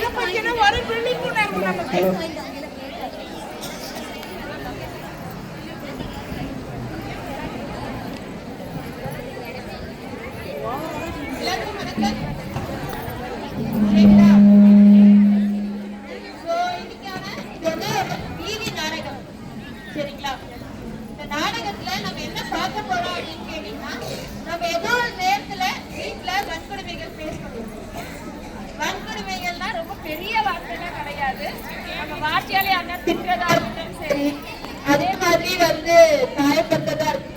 அதை பத்தின ஒரு விழிப்புணர்வு நமக்கு. சரிங்களா? இந்த நாடகத்துல நம்ம என்ன பார்க்க போறோம் அப்படின்னு கேட்டீங்கன்னா, நம்ம ஏதோ ஒரு நேரத்துல வீட்டுல வன்கொடுமைகள் பேசணும். வன்கொடுமைகள்னா ரொம்ப பெரிய வார்த்தைலாம் கிடையாது. நம்ம வார்த்தையாலே அண்ணன் திட்டுறதா இருக்கட்டும் சரி, அதே மாதிரி காயப்பட்டதா இருக்கு.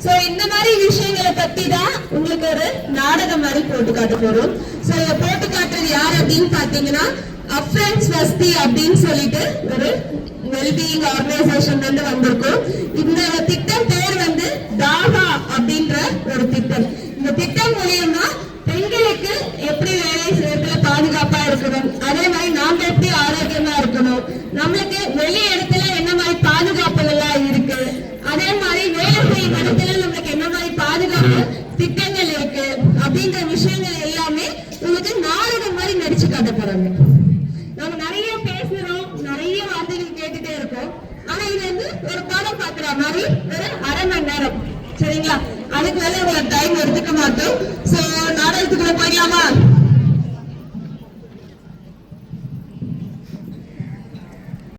சோ இந்த மாதிரி விஷயங்களை பத்தி தான் உங்களுக்கு ஒரு நாடகம் மாதிரி போட்டு காட்ட போறோம். சோ இத போட்டு காட்டுறது யார் அப்படின்னு பாத்தீங்கன்னா, அப்ரன்ஸ் வஸ்தி அப்படின்னு சொல்லிட்டு ஒரு வெல்பீயிங் ஆர்கனைசேஷன் வந்திருக்கும். இந்த திட்டம் பேர் தாகா அப்படின்ற ஒரு திட்டம். இந்த திட்டம் மூலியமா பெண்களுக்கு எப்படி வேலை செய்யறதுல பாதுகாப்பா இருக்கணும், அதே மாதிரி நாம எப்படி ஆரோக்கியமா இருக்கணும், நம்மளுக்கு வெளி இடத்துல என்ன மாதிரி பாதுகாப்புகள்லாம் இருக்கு, அதே மாதிரி வேலை செய்யும் இடத்துல நம்மளுக்கு என்ன மாதிரி பாதுகாப்பு திட்டங்கள் இருக்கு அப்படின்ற விஷயங்கள் எல்லாமே உங்களுக்கு நாடகம் மாதிரி நடிச்சு காட்ட போறாங்க. நம்ம நிறைய பேசுறோம், நிறைய வார்த்தைகள் கேட்டுட்டே இருக்கோம். ஆனா இது ஒரு படம் பாக்குற மாதிரி ஒரு அரை மணி நேரம். சரிங்களா? அதுக்கு மேல உங்களுக்கு டைம் எடுத்துக்க மாட்டோம். சோ நாடகத்துக்குள்ள போயிடலாமா?